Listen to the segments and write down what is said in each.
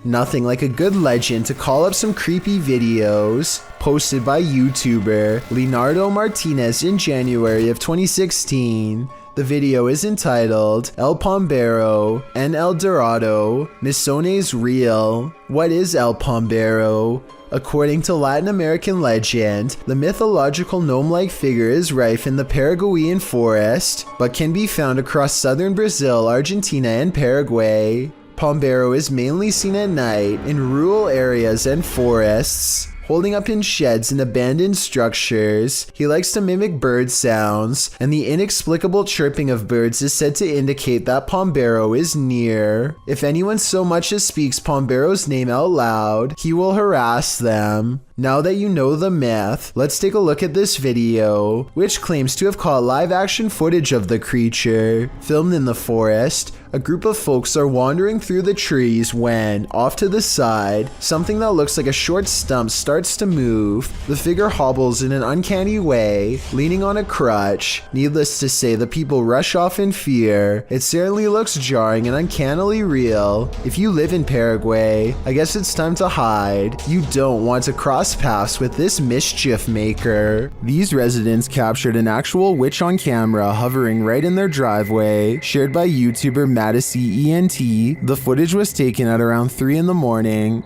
Nothing like a good legend to call up some creepy videos posted by YouTuber Leonardo Martinez in January of 2016. The video is entitled El Pombero and El Dorado, Misones Real. What is El Pombero? According to Latin American legend, the mythological gnome-like figure is rife in the Paraguayan forest, but can be found across southern Brazil, Argentina, and Paraguay. Pombero is mainly seen at night in rural areas and forests, holding up in sheds and abandoned structures. He likes to mimic bird sounds, and the inexplicable chirping of birds is said to indicate that Pombero is near. If anyone so much as speaks Pombero's name out loud, he will harass them. Now that you know the myth, let's take a look at this video, which claims to have caught live-action footage of the creature. Filmed in the forest, a group of folks are wandering through the trees when, off to the side, something that looks like a short stump starts to move. The figure hobbles in an uncanny way, leaning on a crutch. Needless to say, the people rush off in fear. It certainly looks jarring and uncannily real. If you live in Paraguay, I guess it's time to hide. You don't want to cross paths with this mischief maker. These residents captured an actual witch on camera hovering right in their driveway, shared by YouTuber Madison ENT. The footage was taken at around 3 in the morning.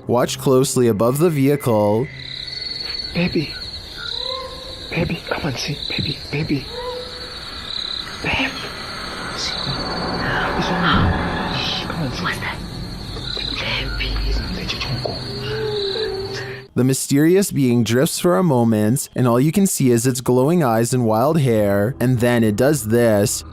Watch closely above the vehicle. Baby, come on, see, baby. Babe. See, it's on me. Come on, see. What's that? The mysterious being drifts for a moment, and all you can see is its glowing eyes and wild hair, and then it does this.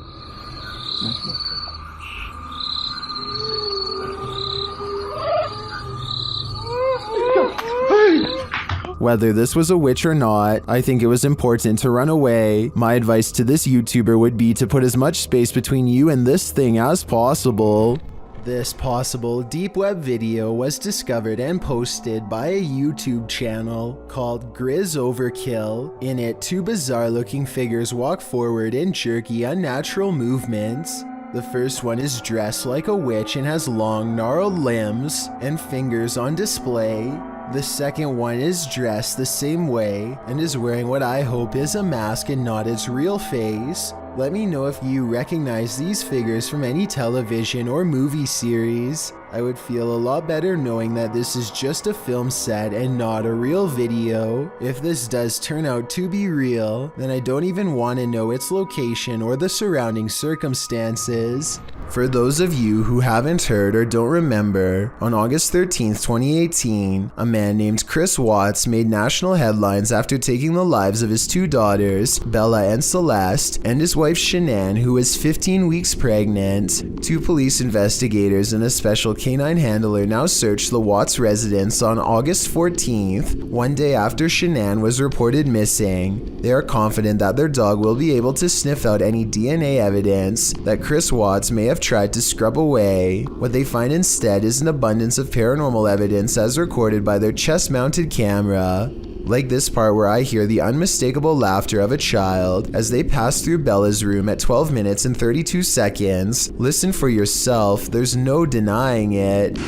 Whether this was a witch or not, I think it was important to run away. My advice to this YouTuber would be to put as much space between you and this thing as possible. This possible deep web video was discovered and posted by a YouTube channel called Grizz Overkill. In it, two bizarre looking figures walk forward in jerky, unnatural movements. The first one is dressed like a witch and has long, gnarled limbs and fingers on display. The second one is dressed the same way and is wearing what I hope is a mask and not its real face. Let me know if you recognize these figures from any television or movie series. I would feel a lot better knowing that this is just a film set and not a real video. If this does turn out to be real, then I don't even want to know its location or the surrounding circumstances. For those of you who haven't heard or don't remember, on August 13th, 2018, a man named Chris Watts made national headlines after taking the lives of his two daughters, Bella and Celeste, and his wife Shanann, who was 15 weeks pregnant. Two police investigators and a special canine handler now search the Watts residence on August 14th, one day after Shanann was reported missing. They are confident that their dog will be able to sniff out any DNA evidence that Chris Watts may have tried to scrub away. What they find instead is an abundance of paranormal evidence as recorded by their chest-mounted camera. Like this part where I hear the unmistakable laughter of a child as they pass through Bella's room at 12 minutes and 32 seconds. Listen for yourself, there's no denying it. Well,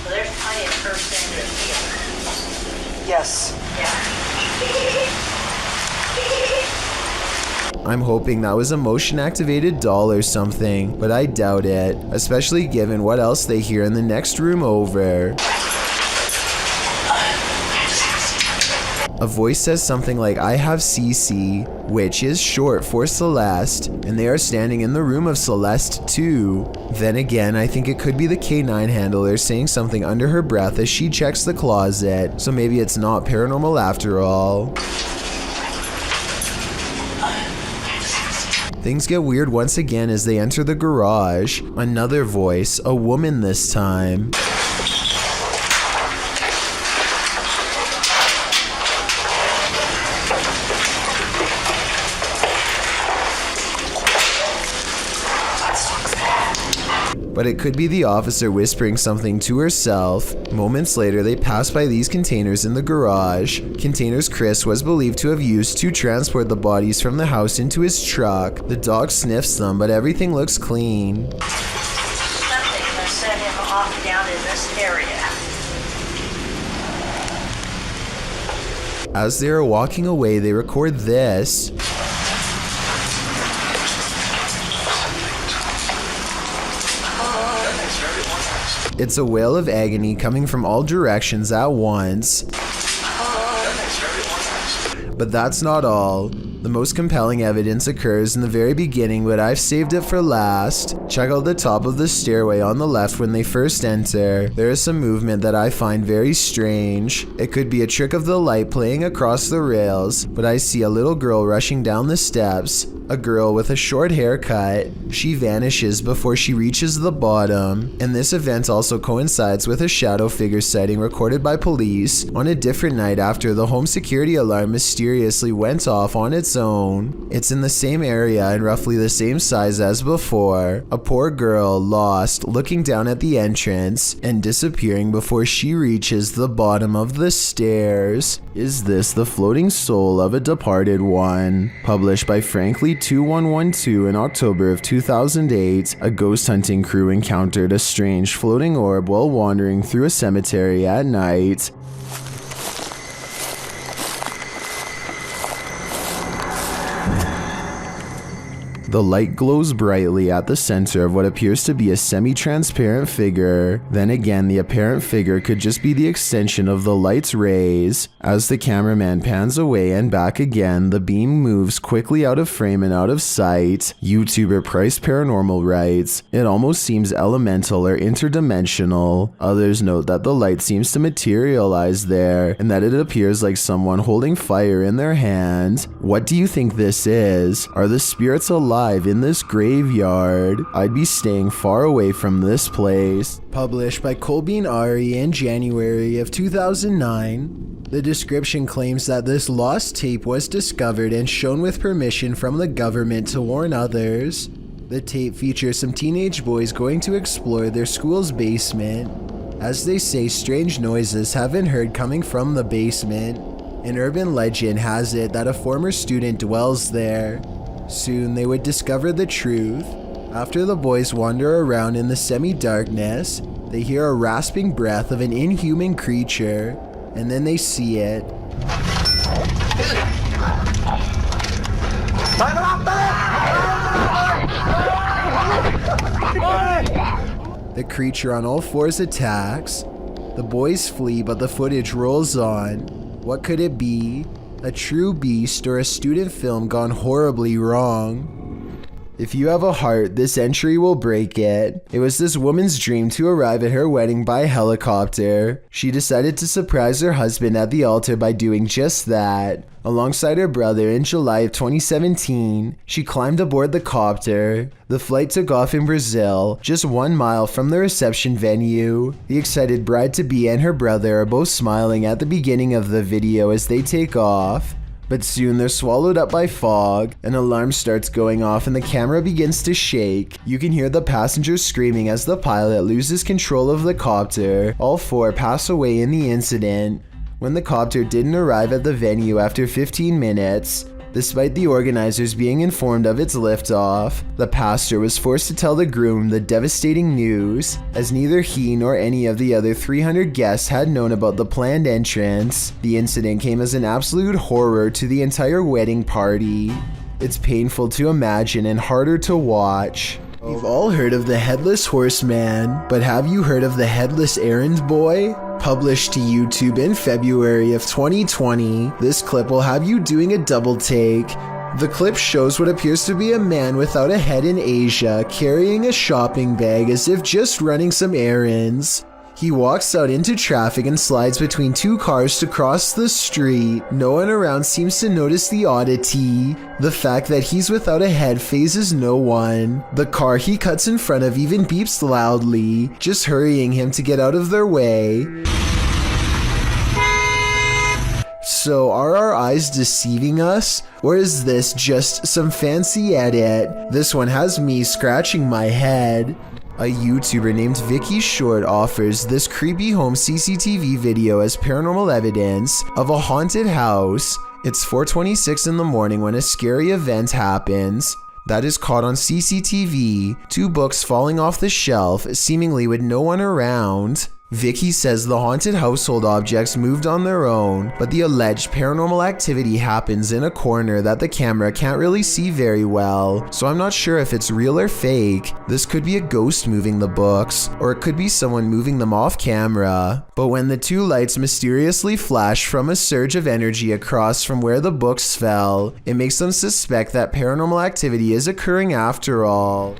there's plenty of person in here. Yes. I'm hoping that was a motion-activated doll or something, but I doubt it, especially given what else they hear in the next room over. A voice says something like, "I have CC," which is short for Celeste, and they are standing in the room of Celeste too. Then again, I think it could be the K9 handler saying something under her breath as she checks the closet, so maybe it's not paranormal after all. Things get weird once again as they enter the garage. Another voice, a woman this time. but it could be the officer whispering something to herself. Moments later, they pass by these containers in the garage. Containers Chris was believed to have used to transport the bodies from the house into his truck. The dog sniffs them, but everything looks clean. Something has set him off down in this area. As they are walking away, they record this. It's a wail of agony coming from all directions at once. But that's not all. The most compelling evidence occurs in the very beginning, but I've saved it for last. Check out the top of the stairway on the left when they first enter. There is some movement that I find very strange. It could be a trick of the light playing across the rails, but I see a little girl rushing down the steps. A girl with a short haircut. She vanishes before she reaches the bottom, and this event also coincides with a shadow figure sighting recorded by police on a different night after the home security alarm mysteriously went off on its own. It's in the same area and roughly the same size as before. A poor girl lost, looking down at the entrance and disappearing before she reaches the bottom of the stairs. Is this the floating soul of a departed one? Published by Frankly 2112 in October of 2008, a ghost hunting crew encountered a strange floating orb while wandering through a cemetery at night. The light glows brightly at the center of what appears to be a semi-transparent figure. Then again, the apparent figure could just be the extension of the light's rays. As the cameraman pans away and back again, the beam moves quickly out of frame and out of sight. YouTuber Price Paranormal writes, "It almost seems elemental or interdimensional." Others note that the light seems to materialize there, and that it appears like someone holding fire in their hand. What do you think this is? Are the spirits alive in this graveyard? I'd be staying far away from this place. Published by Colbean Ari in January of 2009. The description claims that this lost tape was discovered and shown with permission from the government to warn others. The tape features some teenage boys going to explore their school's basement. As they say, strange noises have been heard coming from the basement. An urban legend has it that a former student dwells there. Soon they would discover the truth. After the boys wander around in the semi-darkness, they hear a rasping breath of an inhuman creature, and then they see it. The creature on all fours attacks. The boys flee, but the footage rolls on. What could it be? A true beast or a student film gone horribly wrong? If you have a heart, this entry will break it. It was this woman's dream to arrive at her wedding by helicopter. She decided to surprise her husband at the altar by doing just that. Alongside her brother in July of 2017, she climbed aboard the copter. The flight took off in Brazil, just 1 mile from the reception venue. The excited bride-to-be and her brother are both smiling at the beginning of the video as they take off. But soon they're swallowed up by fog, an alarm starts going off and the camera begins to shake. You can hear the passengers screaming as the pilot loses control of the copter. All four pass away in the incident. When the copter didn't arrive at the venue after 15 minutes, despite the organizers being informed of its liftoff, the pastor was forced to tell the groom the devastating news, as neither he nor any of the other 300 guests had known about the planned entrance. The incident came as an absolute horror to the entire wedding party. It's painful to imagine and harder to watch. You've all heard of the Headless Horseman, but have you heard of the Headless Errand Boy? Published to YouTube in February of 2020, this clip will have you doing a double take. The clip shows what appears to be a man without a head in Asia carrying a shopping bag as if just running some errands. He walks out into traffic and slides between two cars to cross the street. No one around seems to notice the oddity. The fact that he's without a head phases no one. The car he cuts in front of even beeps loudly, just hurrying him to get out of their way. So are our eyes deceiving us? Or is this just some fancy edit? This one has me scratching my head. A YouTuber named Vicky Short offers this creepy home CCTV video as paranormal evidence of a haunted house. It's 4:26 in the morning when a scary event happens that is caught on CCTV, 2 books falling off the shelf, seemingly with no one around. Vicky says the haunted household objects moved on their own, but the alleged paranormal activity happens in a corner that the camera can't really see very well, so I'm not sure if it's real or fake. This could be a ghost moving the books, or it could be someone moving them off camera. But when the 2 lights mysteriously flash from a surge of energy across from where the books fell, it makes them suspect that paranormal activity is occurring after all.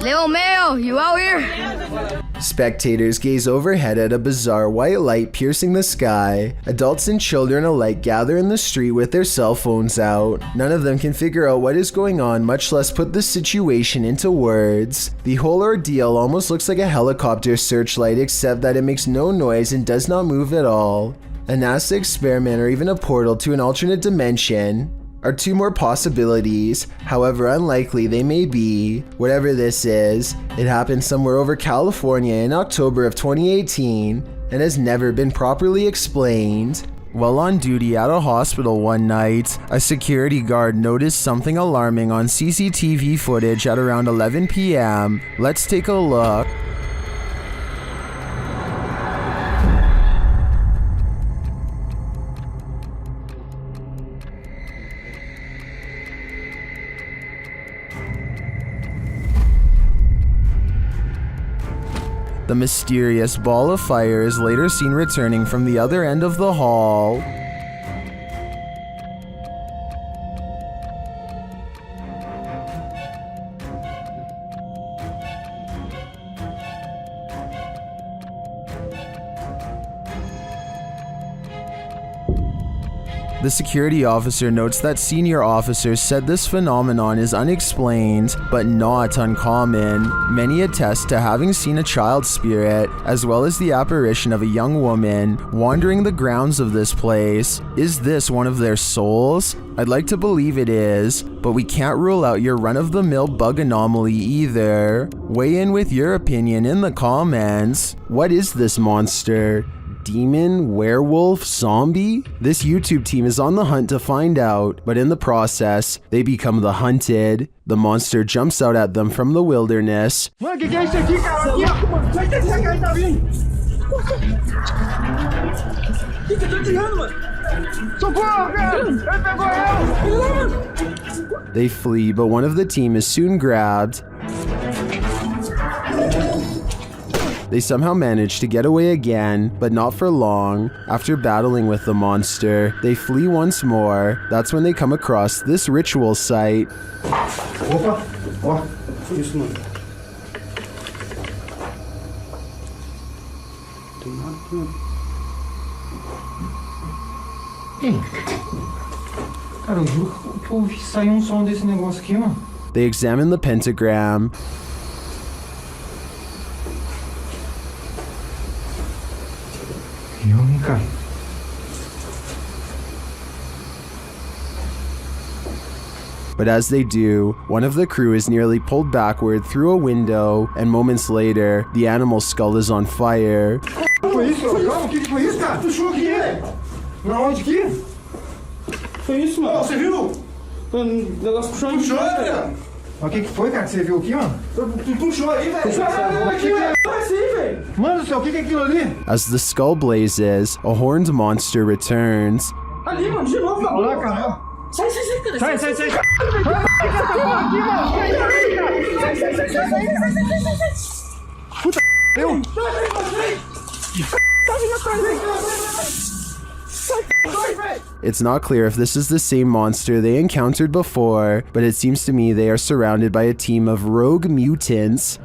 Leo Mayo, you out here? Spectators gaze overhead at a bizarre white light piercing the sky. Adults and children alike gather in the street with their cell phones out. None of them can figure out what is going on, much less put the situation into words. The whole ordeal almost looks like a helicopter searchlight, except that it makes no noise and does not move at all. A NASA experiment or even a portal to an alternate dimension are 2 more possibilities, however unlikely they may be. Whatever this is, it happened somewhere over California in October of 2018 and has never been properly explained. While on duty at a hospital one night, a security guard noticed something alarming on CCTV footage at around 11 p.m. Let's take a look. The mysterious ball of fire is later seen returning from the other end of the hall. The security officer notes that senior officers said this phenomenon is unexplained, but not uncommon. Many attest to having seen a child spirit, as well as the apparition of a young woman wandering the grounds of this place. Is this one of their souls? I'd like to believe it is, but we can't rule out your run-of-the-mill bug anomaly either. Weigh in with your opinion in the comments. What is this monster? Demon, werewolf, zombie? This YouTube team is on the hunt to find out, but in the process, they become the hunted. The monster jumps out at them from the wilderness. Mano, que é isso aqui, cara? Aqui, ó. Vai ter esse cara aí, tá vindo. O que tá tirando, mano? Socorro, cara! Ele pegou eu! Ele lá, mano! They flee, but one of the team is soon grabbed. They somehow manage to get away again, but not for long. After battling with the monster, they flee once more. That's when they come across this ritual site. Opa! Ó, isso, mano. Tem nada aqui, mano. Ei! Cara, eu juro que eu ouvi sair som desse negócio aqui, mano. They examine the pentagram. Cara. But as they do, one of the crew is nearly pulled backward through a window, and moments later, the animal's skull is on fire. Foi isso? Calma, o que foi isso, cara? Puxou aqui, velho. Na onde aqui? Foi isso, mano. Você viu? Foi um negócio puxando. Puxou, velho. Mas o que foi, cara, que você viu aqui, mano? Tu puxou aí, velho. Puxou aqui, velho. Assim, velho. Mano do céu, o que é aquilo ali? As the skull blazes, a horned monster returns. Ali, mano, de novo. Olha lá, cara. Sai, cara. Sai. Sai. Puta, eu. It's not clear if this is the same monster they encountered before, but it seems to me they are surrounded by a team of rogue mutants.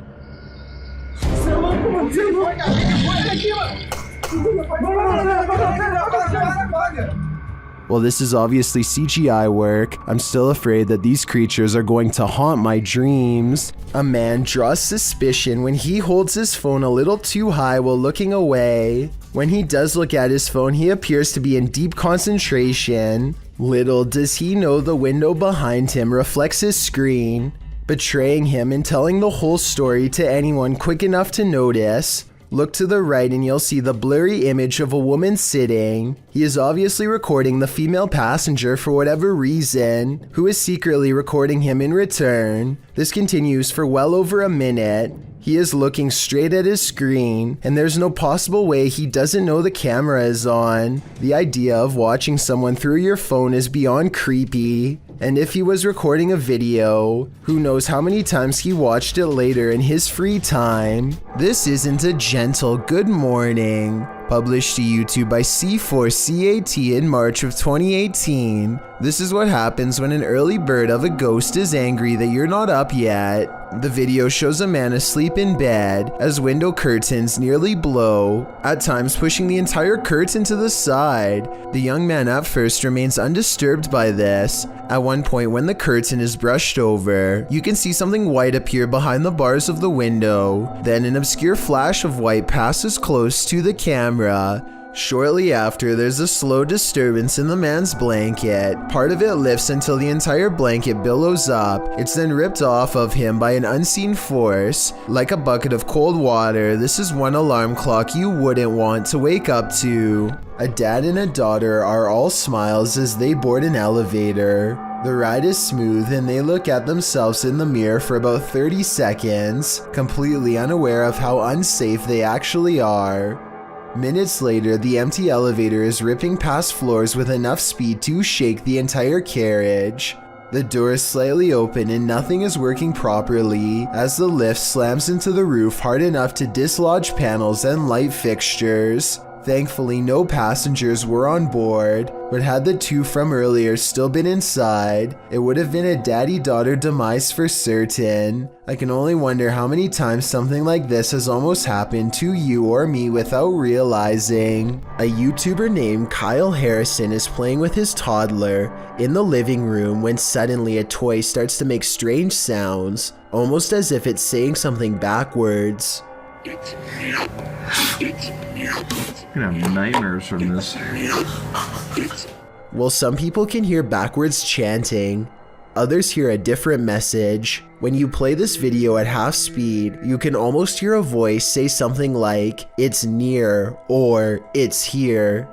While this is obviously CGI work, I'm still afraid that these creatures are going to haunt my dreams. A man draws suspicion when he holds his phone a little too high while looking away. When he does look at his phone, he appears to be in deep concentration. Little does he know the window behind him reflects his screen. betraying him and telling the whole story to anyone quick enough to notice. Look to the right and you'll see the blurry image of a woman sitting. He is obviously recording the female passenger for whatever reason, who is secretly recording him in return. This continues for well over a minute. He is looking straight at his screen, and there's no possible way he doesn't know the camera is on. The idea of watching someone through your phone is beyond creepy. And if he was recording a video, who knows how many times he watched it later in his free time. This isn't a gentle good morning. Published to YouTube by C4CAT in March of 2018. This is what happens when an early bird of a ghost is angry that you're not up yet. The video shows a man asleep in bed as window curtains nearly blow, at times pushing the entire curtain to the side. The young man at first remains undisturbed by this. At one point when the curtain is brushed over, you can see something white appear behind the bars of the window. Then an obscure flash of white passes close to the camera. Shortly after, there's a slow disturbance in the man's blanket. Part of it lifts until the entire blanket billows up. It's then ripped off of him by an unseen force. Like a bucket of cold water, this is one alarm clock you wouldn't want to wake up to. A dad and a daughter are all smiles as they board an elevator. The ride is smooth and they look at themselves in the mirror for about 30 seconds, completely unaware of how unsafe they actually are. Minutes later, the empty elevator is ripping past floors with enough speed to shake the entire carriage. The door is slightly open and nothing is working properly as the lift slams into the roof hard enough to dislodge panels and light fixtures. Thankfully, no passengers were on board, but had the two from earlier still been inside, it would have been a daddy-daughter demise for certain. I can only wonder how many times something like this has almost happened to you or me without realizing. A YouTuber named Kyle Harrison is playing with his toddler in the living room when suddenly a toy starts to make strange sounds, almost as if it's saying something backwards. I'm gonna have nightmares from this. Well, some people can hear backwards chanting. Others hear a different message. When you play this video at half speed, you can almost hear a voice say something like, "It's near," or "It's here."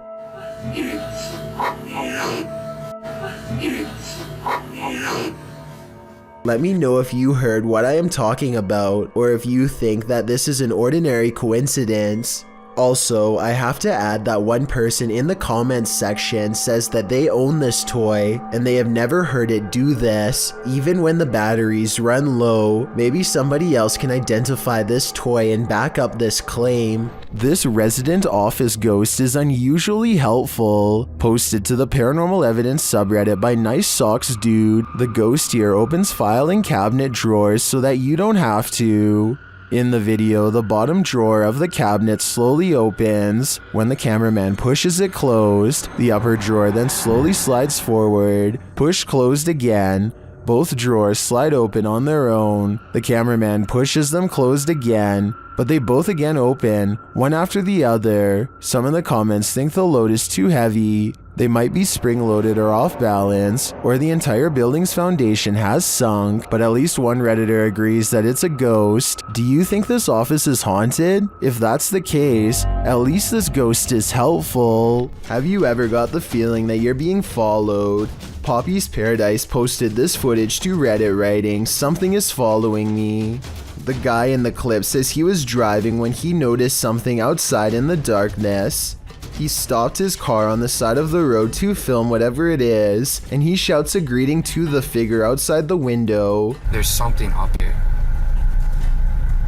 Let me know if you heard what I am talking about, or if you think that this is an ordinary coincidence. Also, I have to add that one person in the comments section says that they own this toy and they have never heard it do this, even when the batteries run low. Maybe somebody else can identify this toy and back up this claim. This resident office ghost is unusually helpful. Posted to the Paranormal Evidence subreddit by Nice Socks Dude, the ghost here opens filing cabinet drawers so that you don't have to. In the video, the bottom drawer of the cabinet slowly opens. When the cameraman pushes it closed, the upper drawer then slowly slides forward. Push closed again. Both drawers slide open on their own. The cameraman pushes them closed again, but they both again open, one after the other. Some in the comments think the load is too heavy. They might be spring-loaded or off balance, or the entire building's foundation has sunk, but at least one Redditor agrees that it's a ghost. Do you think this office is haunted? If that's the case, at least this ghost is helpful. Have you ever got the feeling that you're being followed? Poppy's Paradise posted this footage to Reddit writing, "Something is following me." The guy in the clip says he was driving when he noticed something outside in the darkness. He stopped his car on the side of the road to film whatever it is, and he shouts a greeting to the figure outside the window. There's something up here.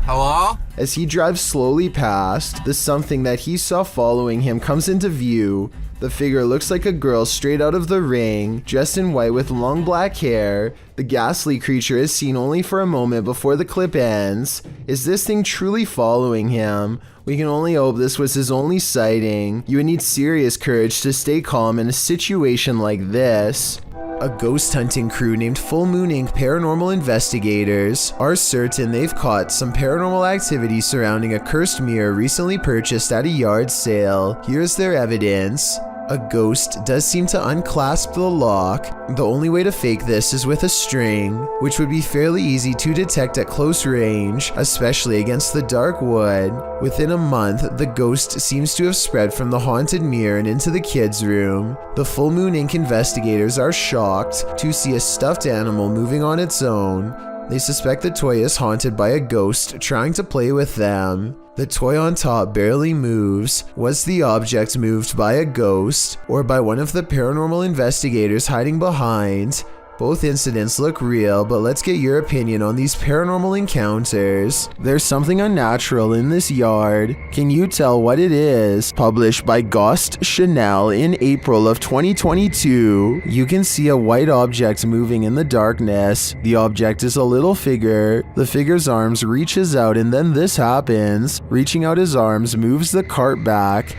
Hello? As he drives slowly past, the something that he saw following him comes into view. The figure looks like a girl straight out of The Ring, dressed in white with long black hair. The ghastly creature is seen only for a moment before the clip ends. Is this thing truly following him? We can only hope this was his only sighting. You would need serious courage to stay calm in a situation like this. A ghost hunting crew named Full Moon Inc. Paranormal Investigators are certain they've caught some paranormal activity surrounding a cursed mirror recently purchased at a yard sale. Here's their evidence. A ghost does seem to unclasp the lock. The only way to fake this is with a string, which would be fairly easy to detect at close range, especially against the dark wood. Within a month, the ghost seems to have spread from the haunted mirror and into the kids' room. The Full Moon Inc. investigators are shocked to see a stuffed animal moving on its own. They suspect the toy is haunted by a ghost trying to play with them. The toy on top barely moves. Was the object moved by a ghost or by one of the paranormal investigators hiding behind? Both incidents look real, but let's get your opinion on these paranormal encounters. There's something unnatural in this yard. Can you tell what it is? Published by Ghost Chanel in April of 2022. You can see a white object moving in the darkness. The object is a little figure. The figure's arms reaches out and then this happens. Reaching out his arms moves the cart back.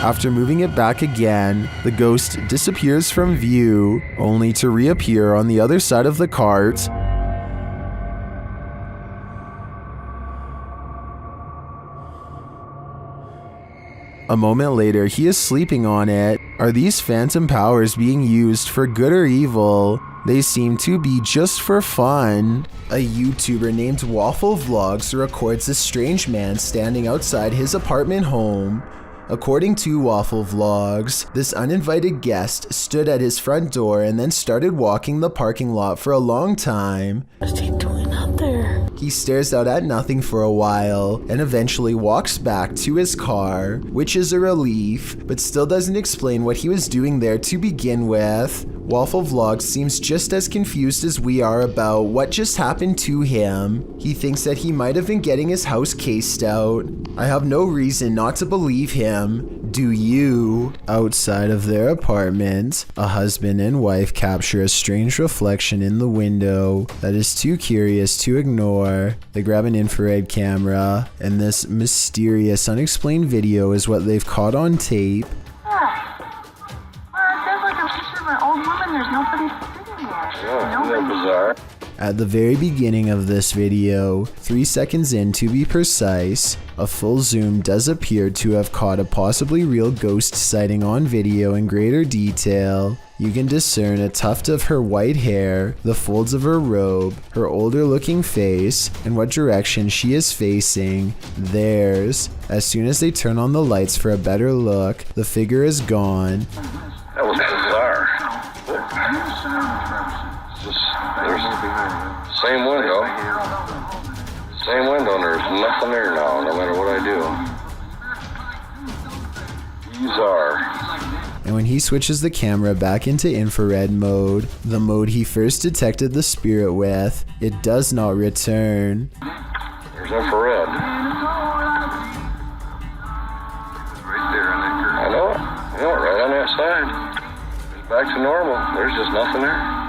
After moving it back again, the ghost disappears from view, only to reappear on the other side of the cart. A moment later, he is sleeping on it. Are these phantom powers being used for good or evil? They seem to be just for fun. A YouTuber named Waffle Vlogs records a strange man standing outside his apartment home. According to Waffle Vlogs, this uninvited guest stood at his front door and then started walking the parking lot for a long time. What's he doing out there? He stares out at nothing for a while and eventually walks back to his car, which is a relief, but still doesn't explain what he was doing there to begin with. Waffle Vlogs seems just as confused as we are about what just happened to him. He thinks that he might have been getting his house cased out. I have no reason not to believe him. Do you? Outside of their apartment, a husband and wife capture a strange reflection in the window that is too curious to ignore. They grab an infrared camera, and this mysterious, unexplained video is what they've caught on tape. An old woman, there's nobody sitting there. Yeah, isn't that bizarre? At the very beginning of this video, 3 seconds in to be precise, a full zoom does appear to have caught a possibly real ghost sighting on video in greater detail. You can discern a tuft of her white hair, the folds of her robe, her older looking face, and what direction she is facing, theirs. As soon as they turn on the lights for a better look, the figure is gone. That was bizarre. Just, there's same window. Same window, and there's nothing there now, no matter what I do. Bizarre. And when he switches the camera back into infrared mode, the mode he first detected the spirit with, it does not return. There's infrared. Right there on that curve. I know it. I know it, right on that side. It's back to normal. There's just nothing there.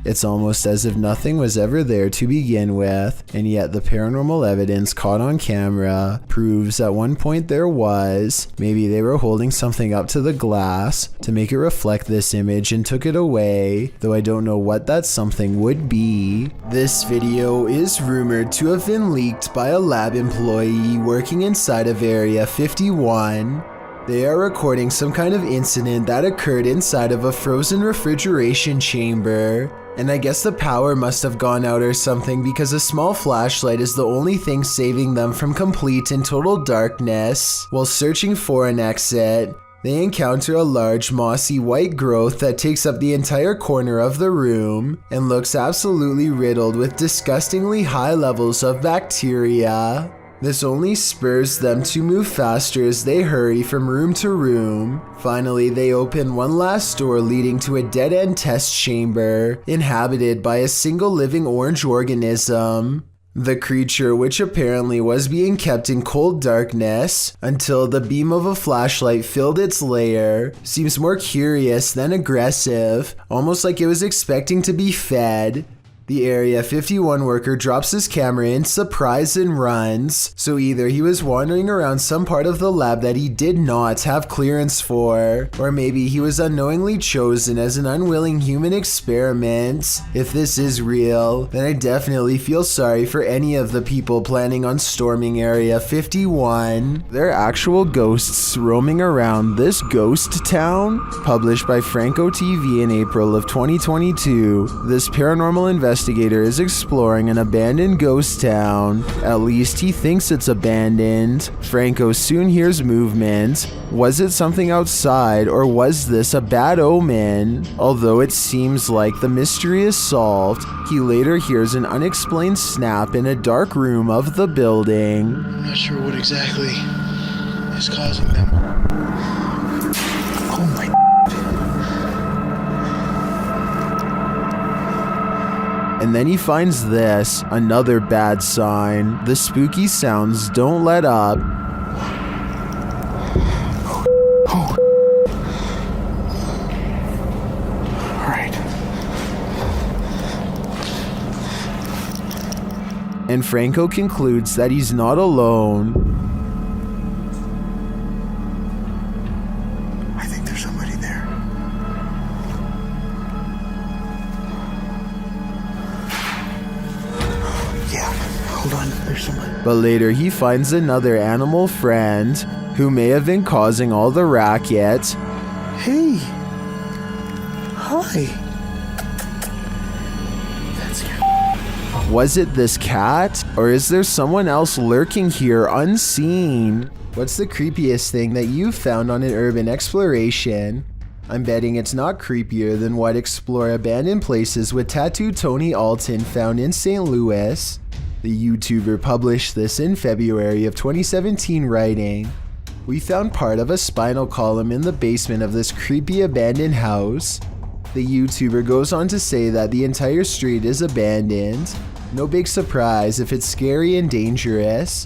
It's almost as if nothing was ever there to begin with, and yet the paranormal evidence caught on camera proves at one point there was. Maybe they were holding something up to the glass to make it reflect this image and took it away, though I don't know what that something would be. This video is rumored to have been leaked by a lab employee working inside of Area 51. They are recording some kind of incident that occurred inside of a frozen refrigeration chamber. And I guess the power must have gone out or something because a small flashlight is the only thing saving them from complete and total darkness. While searching for an exit, they encounter a large mossy white growth that takes up the entire corner of the room and looks absolutely riddled with disgustingly high levels of bacteria. This only spurs them to move faster as they hurry from room to room. Finally, they open one last door leading to a dead-end test chamber, inhabited by a single living orange organism. The creature, which apparently was being kept in cold darkness until the beam of a flashlight filled its lair, seems more curious than aggressive, almost like it was expecting to be fed. The Area 51 worker drops his camera in surprise and runs. So either he was wandering around some part of the lab that he did not have clearance for, or maybe he was unknowingly chosen as an unwilling human experiment. If this is real, then I definitely feel sorry for any of the people planning on storming Area 51. There are actual ghosts roaming around this ghost town. Published by Franco TV in April of 2022, this paranormal investigator is exploring an abandoned ghost town. At least he thinks it's abandoned. Franco soon hears movement. Was it something outside, or was this a bad omen? Although it seems like the mystery is solved, he later hears an unexplained snap in a dark room of the building. I'm not sure what exactly is causing them. Oh my. And then he finds this, another bad sign. The spooky sounds don't let up. Oh. All right. And Franco concludes that he's not alone. I think there's somebody there. Yeah, hold on, there's somebody. But later he finds another animal friend who may have been causing all the racket. Hey. Hi. That's good. Was it this cat? Or is there someone else lurking here unseen? What's the creepiest thing that you've found on an urban exploration? I'm betting it's not creepier than what Explore Abandoned Places with Tattooed Tony Alton found in St. Louis. The YouTuber published this in February of 2017, writing, "We found part of a spinal column in the basement of this creepy abandoned house." The YouTuber goes on to say that the entire street is abandoned. No big surprise if it's scary and dangerous.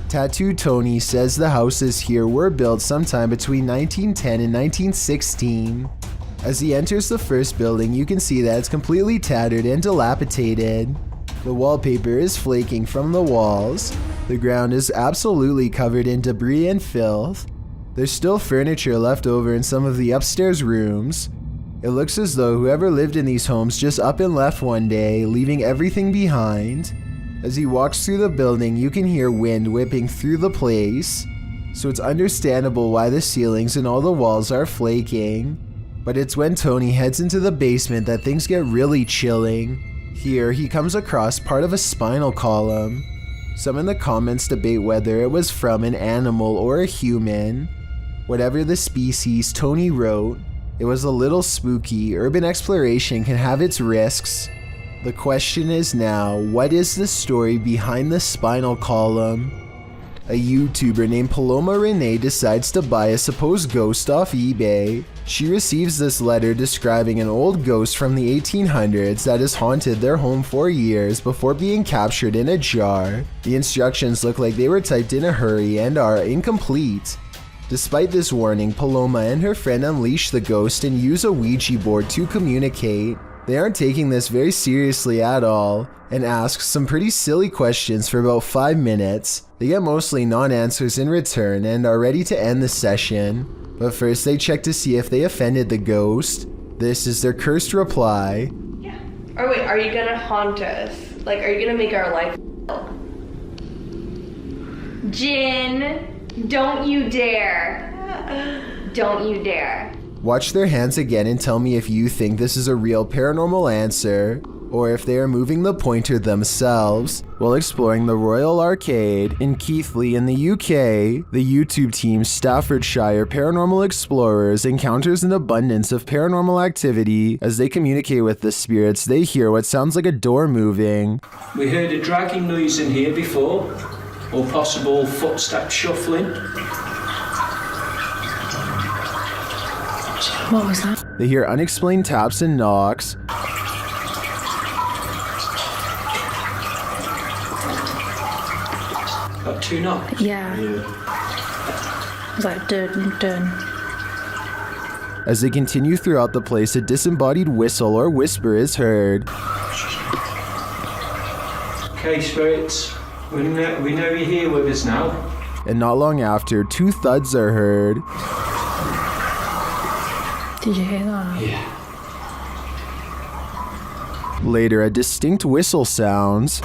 Tattooed Tony says the houses here were built sometime between 1910 and 1916. As he enters the first building, you can see that it's completely tattered and dilapidated. The wallpaper is flaking from the walls. The ground is absolutely covered in debris and filth. There's still furniture left over in some of the upstairs rooms. It looks as though whoever lived in these homes just up and left one day, leaving everything behind. As he walks through the building, you can hear wind whipping through the place, so it's understandable why the ceilings and all the walls are flaking. But it's when Tony heads into the basement that things get really chilling. Here, he comes across part of a spinal column. Some in the comments debate whether it was from an animal or a human. Whatever the species, Tony wrote, it was a little spooky. Urban exploration can have its risks. The question is now, what is the story behind the spinal column? A YouTuber named Paloma Renee decides to buy a supposed ghost off eBay. She receives this letter describing an old ghost from the 1800s that has haunted their home for years before being captured in a jar. The instructions look like they were typed in a hurry and are incomplete. Despite this warning, Paloma and her friend unleash the ghost and use a Ouija board to communicate. They aren't taking this very seriously at all, and ask some pretty silly questions for about 5 minutes. They get mostly non-answers in return and are ready to end the session. But first they check to see if they offended the ghost. This is their cursed reply. Yeah. Or wait, are you gonna haunt us? Like, are you gonna make our life hell? Jin, don't you dare. Don't you dare. Watch their hands again and tell me if you think this is a real paranormal answer, or if they are moving the pointer themselves. While exploring the Royal Arcade in Keighley in the UK, the YouTube team Staffordshire Paranormal Explorers encounters an abundance of paranormal activity. As they communicate with the spirits, they hear what sounds like a door moving. We heard a dragging noise in here before, or possible footstep shuffling. What was that? They hear unexplained taps and knocks. Got 2 knocks? Yeah. It was like dun dun. As they continue throughout the place, a disembodied whistle or whisper is heard. Okay, spirits, we know you're here with us now. And not long after, 2 thuds are heard. Did you hear that? Yeah. Later, a distinct whistle sounds.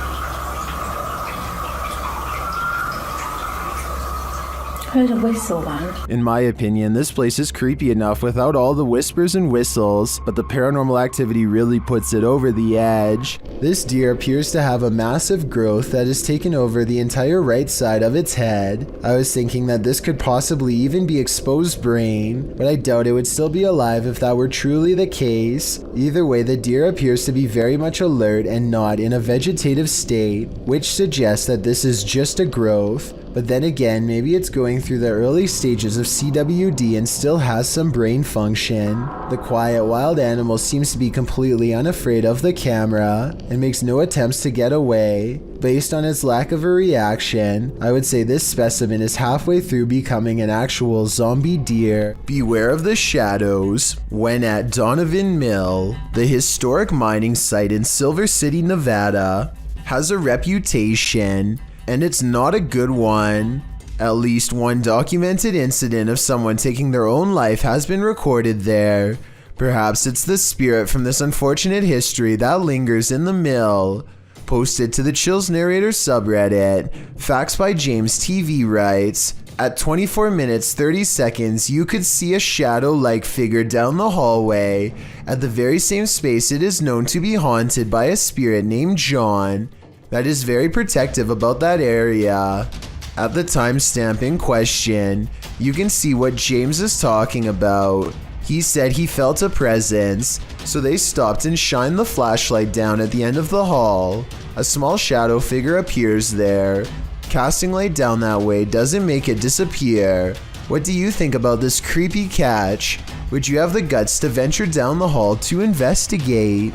Heard a whistle then. In my opinion, this place is creepy enough without all the whispers and whistles, but the paranormal activity really puts it over the edge. This deer appears to have a massive growth that has taken over the entire right side of its head. I was thinking that this could possibly even be exposed brain, but I doubt it would still be alive if that were truly the case. Either way, the deer appears to be very much alert and not in a vegetative state, which suggests that this is just a growth. But then again, maybe it's going through the early stages of CWD and still has some brain function. The quiet wild animal seems to be completely unafraid of the camera and makes no attempts to get away. Based on its lack of a reaction, I would say this specimen is halfway through becoming an actual zombie deer. Beware of the shadows. When at Donovan Mill, the historic mining site in Silver City, Nevada, has a reputation, and it's not a good one. At least one documented incident of someone taking their own life has been recorded there. Perhaps it's the spirit from this unfortunate history that lingers in the mill. Posted to the Chills Narrator subreddit, Facts by James TV writes, at 24 minutes 30 seconds, you could see a shadow-like figure down the hallway. At the very same space, it is known to be haunted by a spirit named John that is very protective about that area. At the timestamp in question, you can see what James is talking about. He said he felt a presence, so they stopped and shined the flashlight down at the end of the hall. A small shadow figure appears there. Casting light down that way doesn't make it disappear. What do you think about this creepy catch? Would you have the guts to venture down the hall to investigate?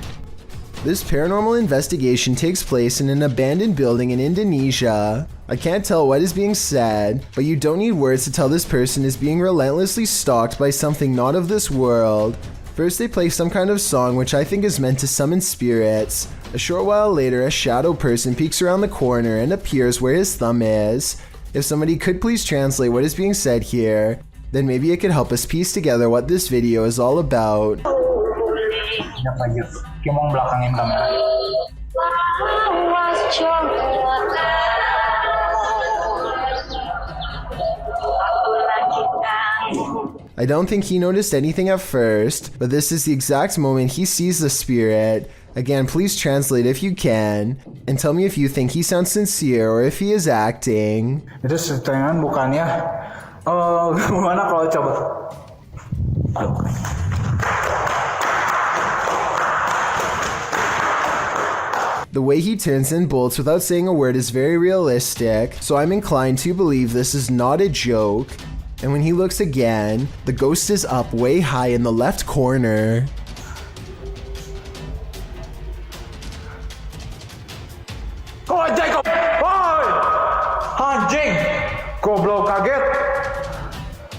This paranormal investigation takes place in an abandoned building in Indonesia. I can't tell what is being said, but you don't need words to tell this person is being relentlessly stalked by something not of this world. First they play some kind of song which I think is meant to summon spirits. A short while later, a shadow person peeks around the corner and appears where his thumb is. If somebody could please translate what is being said here, then maybe it could help us piece together what this video is all about. I don't think he noticed anything at first, but this is the exact moment he sees the spirit. Again, please translate if you can, and tell me if you think he sounds sincere or if he is acting. Itu settingan bukannya. Gimana kalau coba? The way he turns and bolts without saying a word is very realistic, so I'm inclined to believe this is not a joke. And when he looks again, the ghost is up way high in the left corner.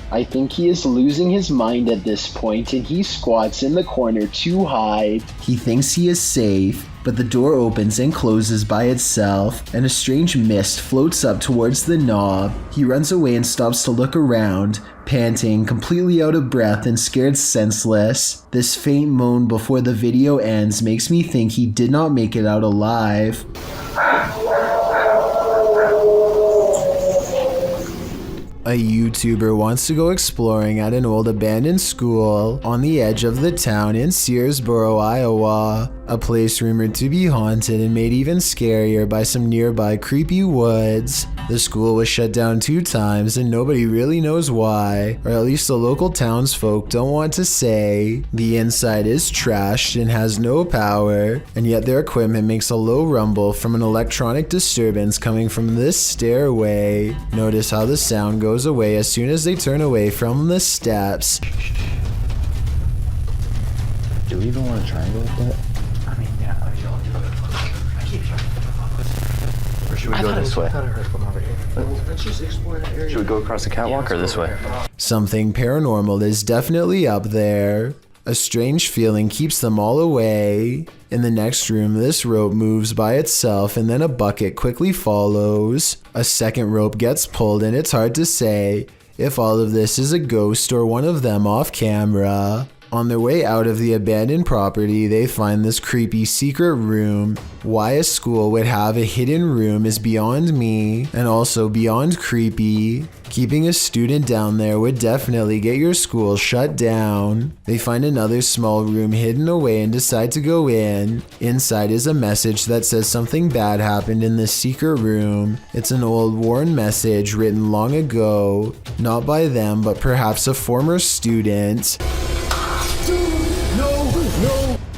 I think he is losing his mind at this point and he squats in the corner to hide. He thinks he is safe, but the door opens and closes by itself, and a strange mist floats up towards the knob. He runs away and stops to look around, panting, completely out of breath and scared senseless. This faint moan before the video ends makes me think he did not make it out alive. A YouTuber wants to go exploring at an old abandoned school on the edge of the town in Searsboro, Iowa, a place rumored to be haunted and made even scarier by some nearby creepy woods. The school was shut down 2 times and nobody really knows why, or at least the local townsfolk don't want to say. The inside is trashed and has no power, and yet their equipment makes a low rumble from an electronic disturbance coming from this stairway. Notice how the sound goes away as soon as they turn away from the steps. Do we even want to try and go with that? I mean, yeah, Or should we go this way? I heard from over here. Let's just explore that area. Should we go across the catwalk or this way? Something paranormal is definitely up there. A strange feeling keeps them all away. In the next room, this rope moves by itself and then a bucket quickly follows. A second rope gets pulled and it's hard to say if all of this is a ghost or one of them off camera. On their way out of the abandoned property, they find this creepy secret room. Why a school would have a hidden room is beyond me, and also beyond creepy. Keeping a student down there would definitely get your school shut down. They find another small room hidden away and decide to go in. Inside is a message that says something bad happened in this secret room. It's an old worn message written long ago, not by them, but perhaps a former student.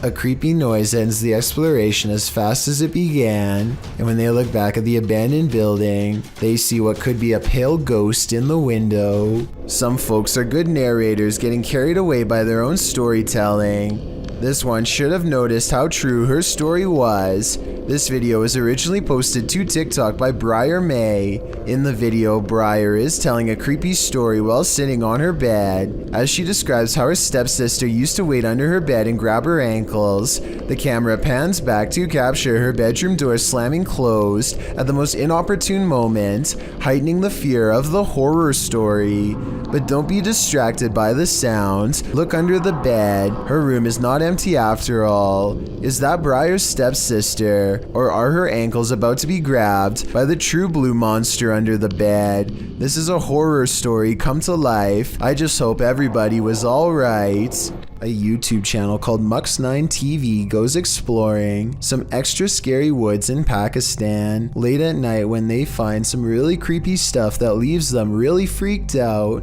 A creepy noise ends the exploration as fast as it began, and when they look back at the abandoned building, they see what could be a pale ghost in the window. Some folks are good narrators, getting carried away by their own storytelling. This one should have noticed how true her story was. This video was originally posted to TikTok by Briar May. In the video, Briar is telling a creepy story while sitting on her bed. As she describes how her stepsister used to wait under her bed and grab her ankles, the camera pans back to capture her bedroom door slamming closed at the most inopportune moment, heightening the fear of the horror story. But don't be distracted by the sound. Look under the bed. Her room is not empty after all. Is that Briar's stepsister? Or are her ankles about to be grabbed by the true blue monster under the bed? This is a horror story come to life. I just hope everybody was alright. A YouTube channel called Mux9 TV goes exploring some extra scary woods in Pakistan late at night when they find some really creepy stuff that leaves them really freaked out.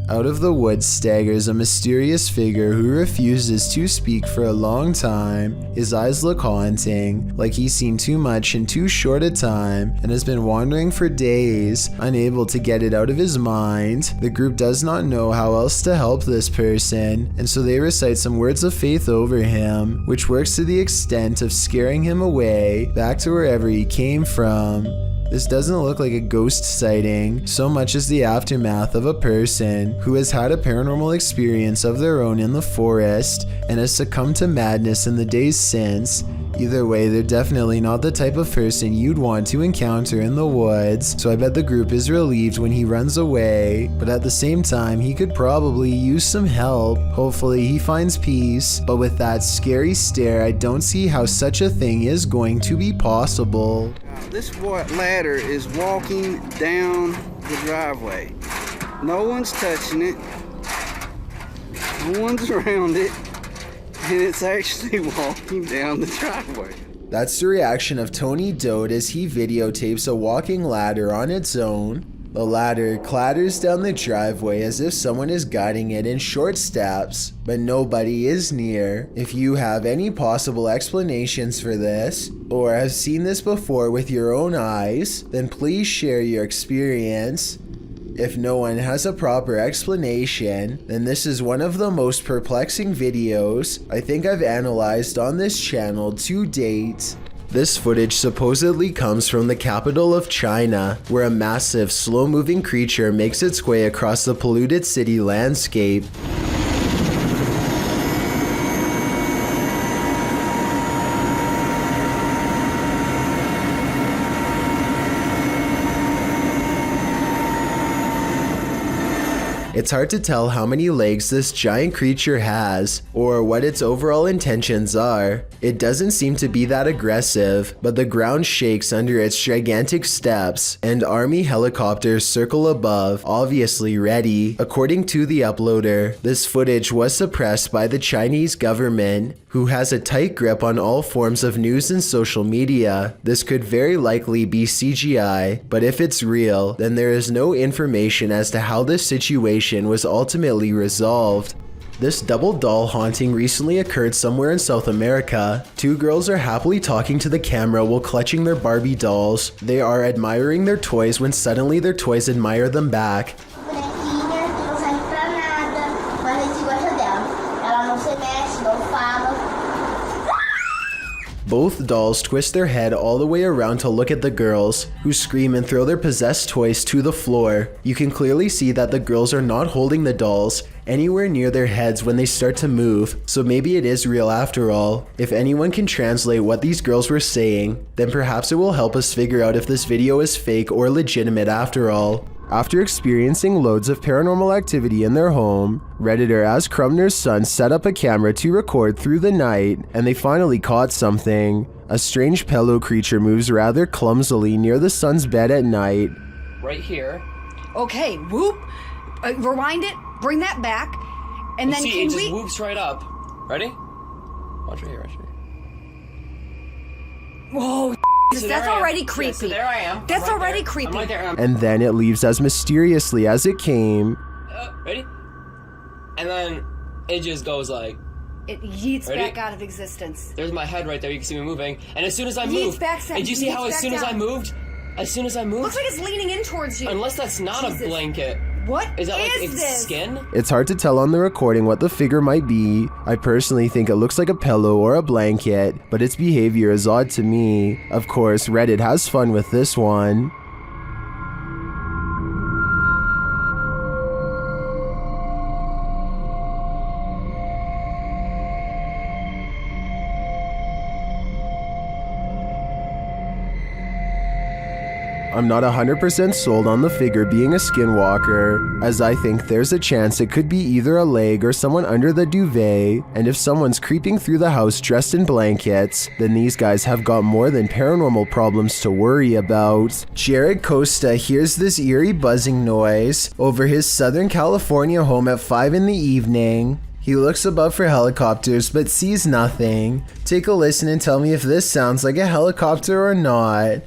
Out of the woods staggers a mysterious figure who refuses to speak for a long time. His eyes look haunting, like he's seen too much in too short a time and has been wandering for days, unable to get it out of his mind. The group does not know how else to help this person, and so they recite some words of faith over him, which works to the extent of scaring him away back to wherever he came from. This doesn't look like a ghost sighting so much as the aftermath of a person who has had a paranormal experience of their own in the forest and has succumbed to madness in the days since. Either way, they're definitely not the type of person you'd want to encounter in the woods, so I bet the group is relieved when he runs away, but at the same time, he could probably use some help. Hopefully he finds peace, but with that scary stare, I don't see how such a thing is going to be possible. This ladder is walking down the driveway. No one's touching it. No one's around it. And it's actually walking down the driveway. That's the reaction of Tony Doe as he videotapes a walking ladder on its own. The ladder clatters down the driveway as if someone is guiding it in short steps, but nobody is near. If you have any possible explanations for this, or have seen this before with your own eyes, then please share your experience. If no one has a proper explanation, then this is one of the most perplexing videos I think I've analyzed on this channel to date. This footage supposedly comes from the capital of China, where a massive, slow-moving creature makes its way across the polluted city landscape. It's hard to tell how many legs this giant creature has, or what its overall intentions are. It doesn't seem to be that aggressive, but the ground shakes under its gigantic steps, and army helicopters circle above, obviously ready. According to the uploader, this footage was suppressed by the Chinese government, who has a tight grip on all forms of news and social media. This could very likely be CGI, but if it's real, then there is no information as to how this situation was ultimately resolved. This double doll haunting recently occurred somewhere in South America. Two girls are happily talking to the camera while clutching their Barbie dolls. They are admiring their toys when suddenly their toys admire them back. Both dolls twist their head all the way around to look at the girls, who scream and throw their possessed toys to the floor. You can clearly see that the girls are not holding the dolls anywhere near their heads when they start to move, so maybe it is real after all. If anyone can translate what these girls were saying, then perhaps it will help us figure out if this video is fake or legitimate after all. After experiencing loads of paranormal activity in their home, Redditor As Crumner's son set up a camera to record through the night, and they finally caught something. A strange pillow creature moves rather clumsily near the son's bed at night. Right here. Okay, whoop. Rewind it. Bring that back. And then see, it just whoops right up. Ready? Watch right here, watch right here. Whoa, so that's already creepy. Yeah, so there I am. That's right already there. creepy. I'm right there. And then it leaves as mysteriously as it came. Ready? And then it just goes like... It yeets back out of existence. There's my head right there. You can see me moving. And as soon as I moved... Did you see how as soon as I moved... As soon as I moved... Looks like it's leaning in towards you. Unless that's not a blanket. What is that? Like its this? Skin? It's hard to tell on the recording what the figure might be. I personally think it looks like a pillow or a blanket, but its behavior is odd to me. Of course, Reddit has fun with this one. I'm not 100% sold on the figure being a skinwalker, as I think there's a chance it could be either a leg or someone under the duvet, and if someone's creeping through the house dressed in blankets, then these guys have got more than paranormal problems to worry about. Jared Costa hears this eerie buzzing noise over his Southern California home at 5 in the evening. He looks above for helicopters but sees nothing. Take a listen and tell me if this sounds like a helicopter or not.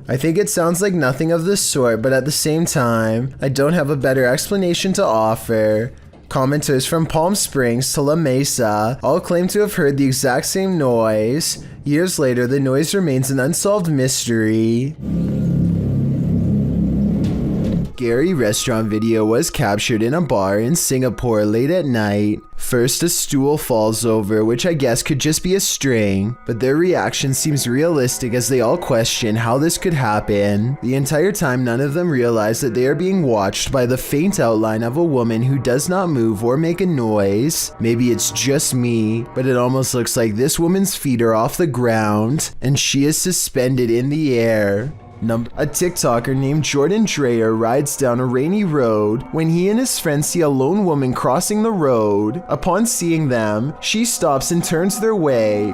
I think it sounds like nothing of the sort, but at the same time, I don't have a better explanation to offer. Commenters from Palm Springs to La Mesa all claim to have heard the exact same noise. Years later, the noise remains an unsolved mystery. Scary restaurant video was captured in a bar in Singapore late at night. First, a stool falls over, which I guess could just be a string, but their reaction seems realistic as they all question how this could happen. The entire time, none of them realize that they are being watched by the faint outline of a woman who does not move or make a noise. Maybe it's just me, but it almost looks like this woman's feet are off the ground, and she is suspended in the air. A TikToker named Jordan Dreyer rides down a rainy road when he and his friend see a lone woman crossing the road. Upon seeing them, she stops and turns their way.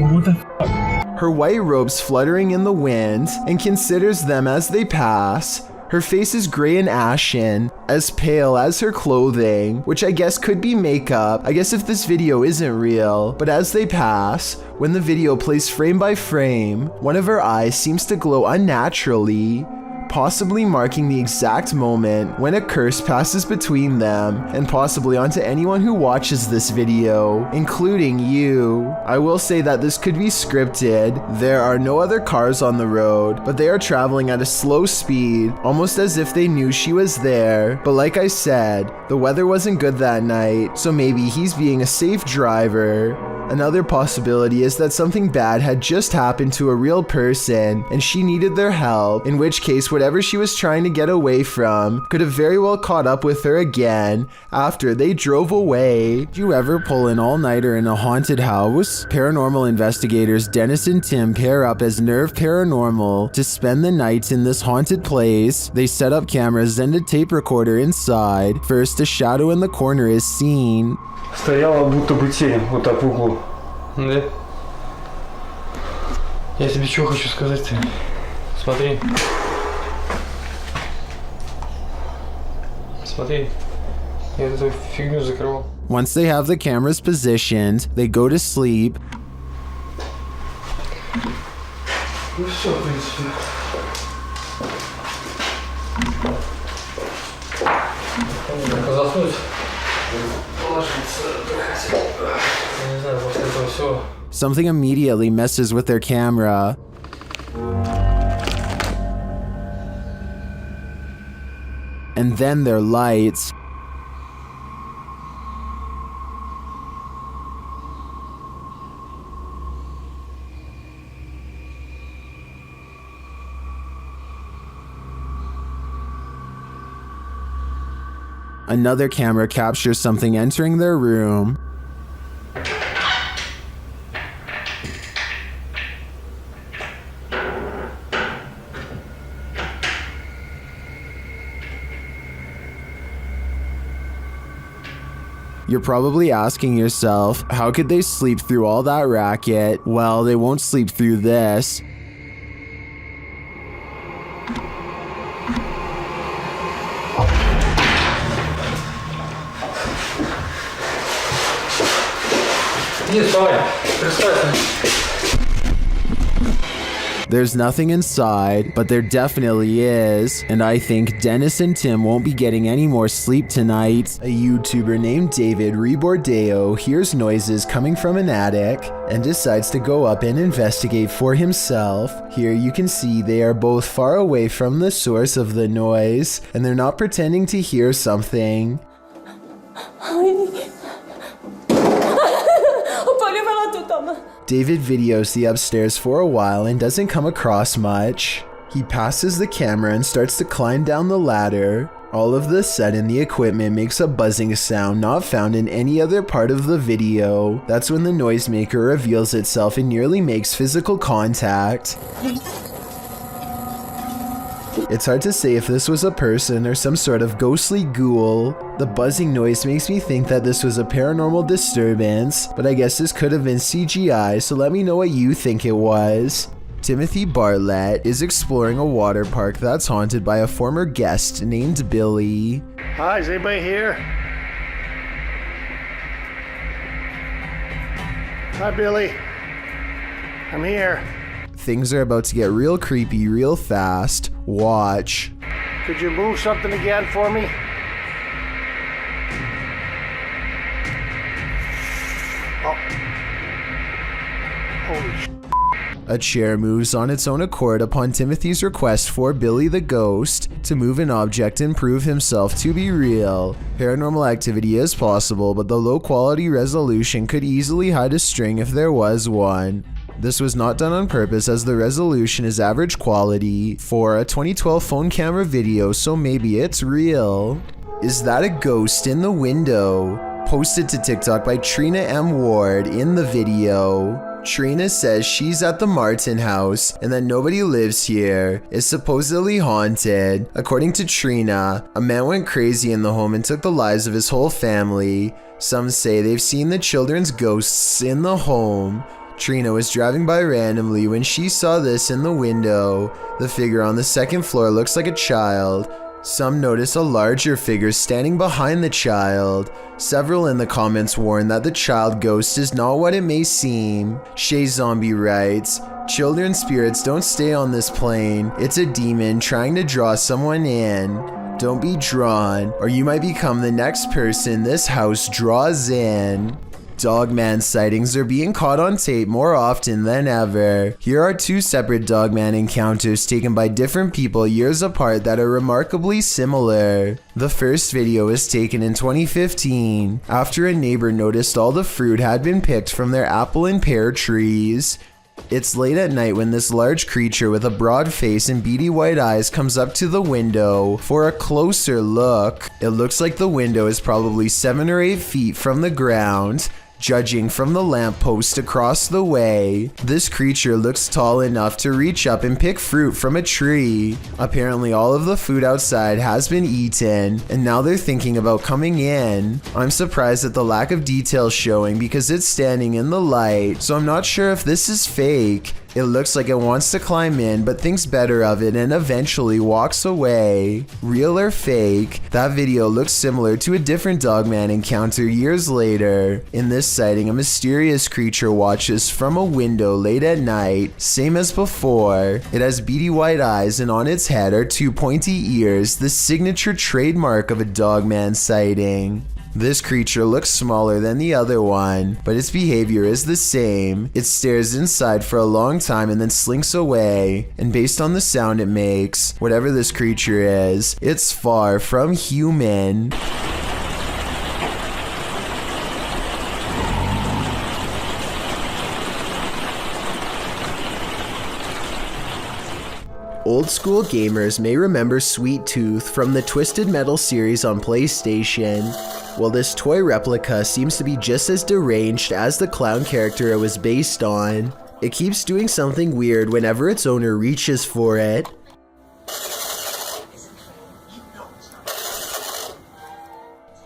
What the fuck? Her white robes fluttering in the wind, and considers them as they pass. Her face is gray and ashen, as pale as her clothing, which I guess could be makeup, I guess if this video isn't real. But as they pass, when the video plays frame by frame, one of her eyes seems to glow unnaturally, possibly marking the exact moment when a curse passes between them, and possibly onto anyone who watches this video, including you. I will say that this could be scripted. There are no other cars on the road, but they are traveling at a slow speed, almost as if they knew she was there. But like I said, the weather wasn't good that night, so maybe he's being a safe driver. Another possibility is that something bad had just happened to a real person and she needed their help, in which case whatever she was trying to get away from could have very well caught up with her again after they drove away. Did you ever pull an all-nighter in a haunted house? Paranormal investigators Dennis and Tim pair up as Nerve Paranormal to spend the nights in this haunted place. They set up cameras and a tape recorder inside. First, a shadow in the corner is seen. Стояла будто бы тень вот так в углу. Да? Я тебе что хочу сказать-то? Смотри. Смотри. Я эту фигню закрывал. Once they have the cameras positioned, they go to sleep. Ну все, в принципе. Заснуть. Something immediately messes with their camera. and then their lights. Another camera captures something entering their room. You're probably asking yourself, how could they sleep through all that racket? Well, they won't sleep through this. There's nothing inside, but there definitely is, and I think Dennis and Tim won't be getting any more sleep tonight. A YouTuber named David Rebordeo hears noises coming from an attic and decides to go up and investigate for himself. Here you can see they are both far away from the source of the noise, and they're not pretending to hear something. David videos the upstairs for a while and doesn't come across much. He passes the camera and starts to climb down the ladder. All of a sudden, the equipment makes a buzzing sound not found in any other part of the video. That's when the noisemaker reveals itself and nearly makes physical contact. It's hard to say if this was a person or some sort of ghostly ghoul. The buzzing noise makes me think that this was a paranormal disturbance, but I guess this could have been CGI, so let me know what you think it was. Timothy Bartlett is exploring a water park that's haunted by a former guest named Billy. Hi, is anybody here? Hi, Billy. I'm here. Things are about to get real creepy real fast. Watch. Could you move something again for me? Oh. Holy sh**. A chair moves on its own accord upon Timothy's request for Billy the Ghost to move an object and prove himself to be real. Paranormal activity is possible, but the low quality resolution could easily hide a string if there was one. This was not done on purpose as the resolution is average quality for a 2012 phone camera video, so maybe it's real. Is that a ghost in the window? Posted to TikTok by Trina M. Ward in the video. Trina says she's at the Martin house and that nobody lives here. It's supposedly haunted. According to Trina, a man went crazy in the home and took the lives of his whole family. Some say they've seen the children's ghosts in the home. Trina was driving by randomly when she saw this in the window. The figure on the second floor looks like a child. Some notice a larger figure standing behind the child. Several in the comments warn that the child ghost is not what it may seem. Shay Zombie writes, "Children's spirits don't stay on this plane. It's a demon trying to draw someone in. Don't be drawn, or you might become the next person this house draws in." Dogman sightings are being caught on tape more often than ever. Here are two separate Dogman encounters taken by different people years apart that are remarkably similar. The first video was taken in 2015 after a neighbor noticed all the fruit had been picked from their apple and pear trees. It's late at night when this large creature with a broad face and beady white eyes comes up to the window for a closer look. It looks like the window is probably 7 or 8 feet from the ground. Judging from the lamppost across the way, this creature looks tall enough to reach up and pick fruit from a tree. Apparently all of the food outside has been eaten, and now they're thinking about coming in. I'm surprised at the lack of detail showing because it's standing in the light, so I'm not sure if this is fake. It looks like it wants to climb in but thinks better of it and eventually walks away. Real or fake, that video looks similar to a different Dogman encounter years later. In this sighting, a mysterious creature watches from a window late at night, same as before. It has beady white eyes and on its head are 2 pointy ears, the signature trademark of a Dogman sighting. This creature looks smaller than the other one, but its behavior is the same. It stares inside for a long time and then slinks away, and based on the sound it makes, whatever this creature is, it's far from human. Old school gamers may remember Sweet Tooth from the Twisted Metal series on PlayStation. Well, this toy replica seems to be just as deranged as the clown character it was based on. It keeps doing something weird whenever its owner reaches for it.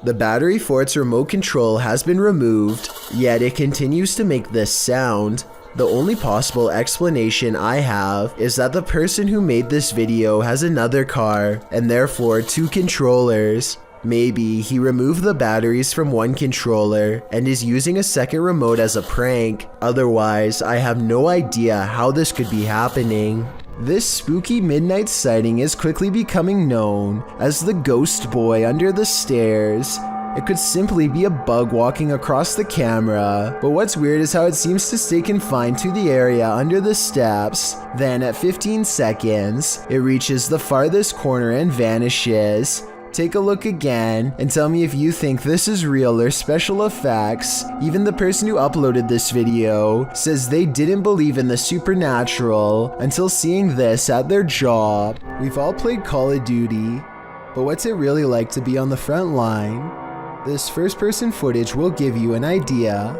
The battery for its remote control has been removed, yet it continues to make this sound. The only possible explanation I have is that the person who made this video has another car, and therefore 2 controllers. Maybe he removed the batteries from one controller and is using a second remote as a prank. Otherwise, I have no idea how this could be happening. This spooky midnight sighting is quickly becoming known as the ghost boy under the stairs. It could simply be a bug walking across the camera, but what's weird is how it seems to stay confined to the area under the steps. Then at 15 seconds, it reaches the farthest corner and vanishes. Take a look again and tell me if you think this is real or special effects. Even the person who uploaded this video says they didn't believe in the supernatural until seeing this at their job. We've all played Call of Duty, but what's it really like to be on the front line? This first-person footage will give you an idea.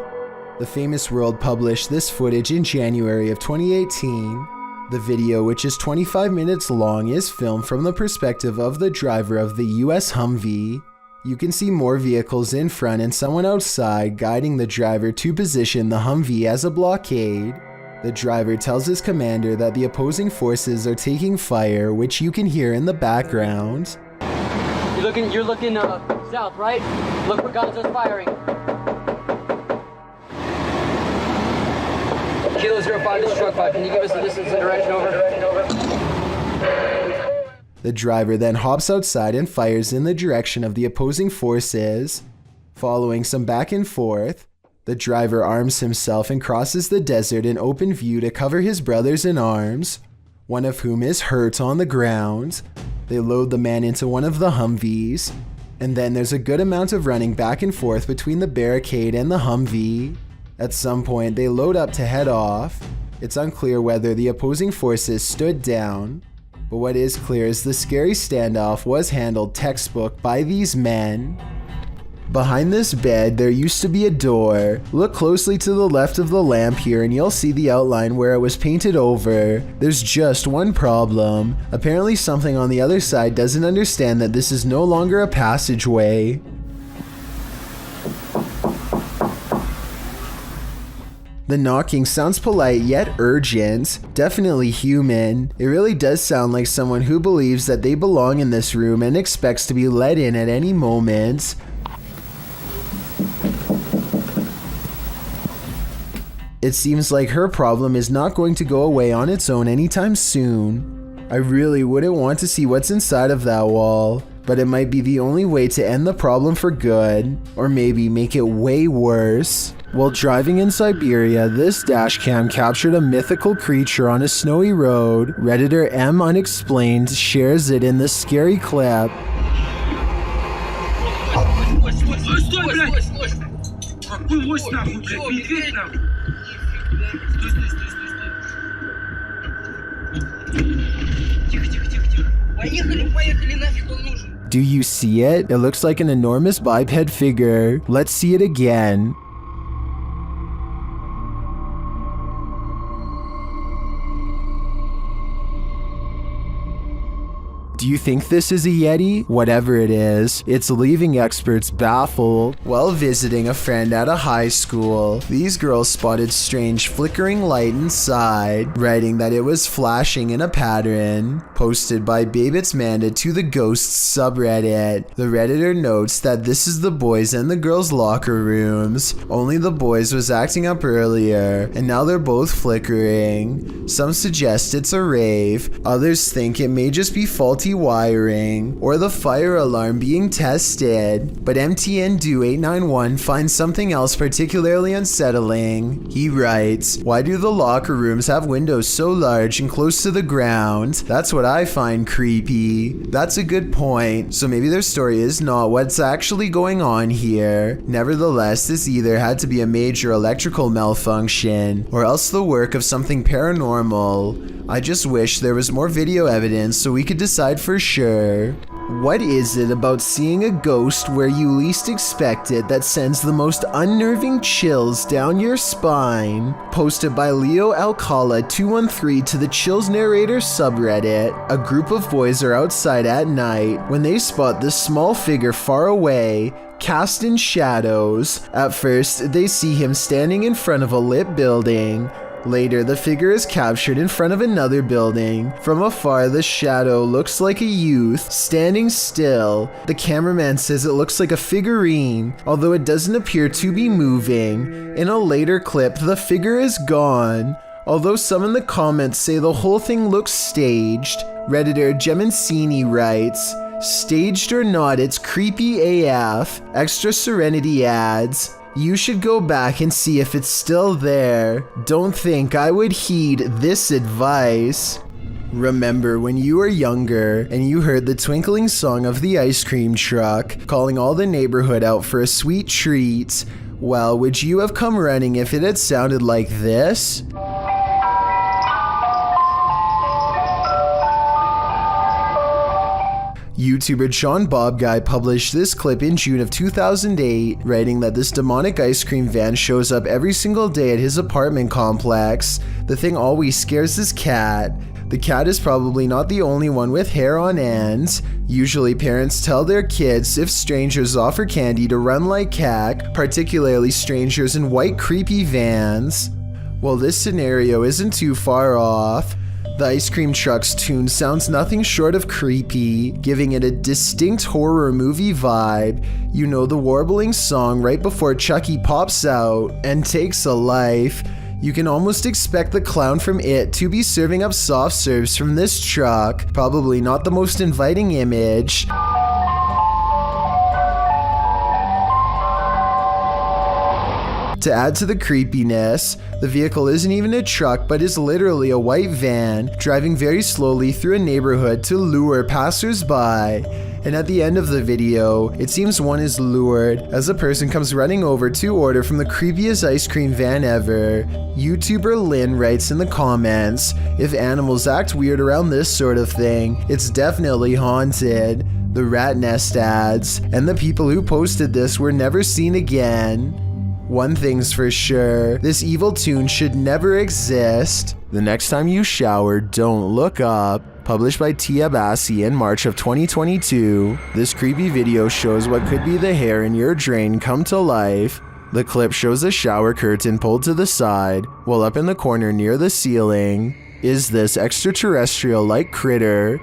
The Famous World published this footage in January of 2018. The video, which is 25 minutes long, is filmed from the perspective of the driver of the US Humvee. You can see more vehicles in front and someone outside guiding the driver to position the Humvee as a blockade. The driver tells his commander that the opposing forces are taking fire, which you can hear in the background. You're looking south, right? Look where Gonzo's firing. Kilo 05, this is truck 5. Can you give us the distance and direction over? The driver then hops outside and fires in the direction of the opposing forces. Following some back and forth, the driver arms himself and crosses the desert in open view to cover his brothers in arms, one of whom is hurt on the ground. They load the man into one of the Humvees, and then there's a good amount of running back and forth between the barricade and the Humvee. At some point, they load up to head off. It's unclear whether the opposing forces stood down, but what is clear is the scary standoff was handled textbook by these men. Behind this bed, there used to be a door. Look closely to the left of the lamp here and you'll see the outline where it was painted over. There's just one problem. Apparently something on the other side doesn't understand that this is no longer a passageway. The knocking sounds polite yet urgent, definitely human. It really does sound like someone who believes that they belong in this room and expects to be let in at any moment. It seems like her problem is not going to go away on its own anytime soon. I really wouldn't want to see what's inside of that wall, but it might be the only way to end the problem for good, or maybe make it way worse. While driving in Siberia, this dashcam captured a mythical creature on a snowy road. Redditor M Unexplained shares it in this scary clip. Do you see it? It looks like an enormous biped figure. Let's see it again. Do you think this is a Yeti? Whatever it is, it's leaving experts baffled. While visiting a friend at a high school, these girls spotted strange flickering light inside, writing that it was flashing in a pattern. Posted by Babitz Manda to the Ghosts subreddit. The Redditor notes that this is the boys and the girls' locker rooms. Only the boys was acting up earlier, and now they're both flickering. Some suggest it's a rave, others think it may just be faulty faulty wiring or the fire alarm being tested, but MTNDo891 finds something else particularly unsettling. He writes, "Why do the locker rooms have windows so large and close to the ground? That's what I find creepy." That's a good point, so maybe their story is not what's actually going on here. Nevertheless, this either had to be a major electrical malfunction or else the work of something paranormal. I just wish there was more video evidence so we could decide for sure. What is it about seeing a ghost where you least expect it that sends the most unnerving chills down your spine? Posted by Leo Alcala 213 to the Chills Narrator subreddit. A group of boys are outside at night when they spot this small figure far away, cast in shadows. At first, they see him standing in front of a lit building. Later, the figure is captured in front of another building. From afar, the shadow looks like a youth standing still. The cameraman says it looks like a figurine, although it doesn't appear to be moving. In a later clip, the figure is gone. Although some in the comments say the whole thing looks staged. Redditor Gemancini writes, "Staged or not, it's creepy AF. Extra Serenity adds, you should go back and see if it's still there. Don't think I would heed this advice." Remember when you were younger and you heard the twinkling song of the ice cream truck calling all the neighborhood out for a sweet treat? Well, would you have come running if it had sounded like this? YouTuber John Bob Guy published this clip in June of 2008, writing that this demonic ice cream van shows up every single day at his apartment complex. The thing always scares his cat. The cat is probably not the only one with hair on end. Usually parents tell their kids if strangers offer candy to run like heck, particularly strangers in white creepy vans. Well, this scenario isn't too far off. The ice cream truck's tune sounds nothing short of creepy, giving it a distinct horror movie vibe. You know, the warbling song right before Chucky pops out and takes a life. You can almost expect the clown from It to be serving up soft serves from this truck. Probably not the most inviting image. To add to the creepiness, the vehicle isn't even a truck but is literally a white van driving very slowly through a neighborhood to lure passers-by. And at the end of the video, it seems one is lured as a person comes running over to order from the creepiest ice cream van ever. YouTuber Lynn writes in the comments, "If animals act weird around this sort of thing, it's definitely haunted." The rat nest adds, "And the people who posted this were never seen again." One thing's for sure, this evil tune should never exist. The next time you shower, don't look up. Published by Tia Bassi in March of 2022, this creepy video shows what could be the hair in your drain come to life. The clip shows a shower curtain pulled to the side, while up in the corner near the ceiling is this extraterrestrial-like critter.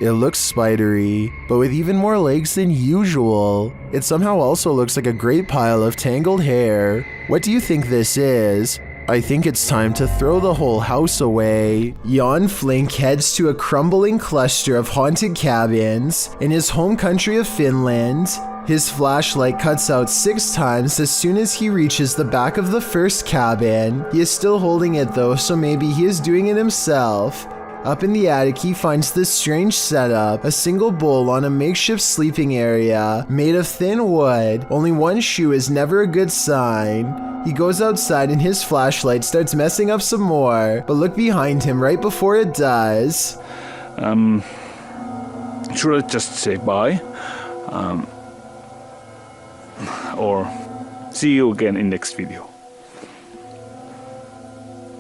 It looks spidery, but with even more legs than usual. It somehow also looks like a great pile of tangled hair. What do you think this is? I think it's time to throw the whole house away. Jan Flink heads to a crumbling cluster of haunted cabins in his home country of Finland. His flashlight cuts out 6 times as soon as he reaches the back of the first cabin. He is still holding it though, so maybe he is doing it himself. Up in the attic, he finds this strange setup, a single bowl on a makeshift sleeping area, made of thin wood. Only one shoe is never a good sign. He goes outside and his flashlight starts messing up some more, but look behind him right before it does. Should I just say bye? Or see you again in next video.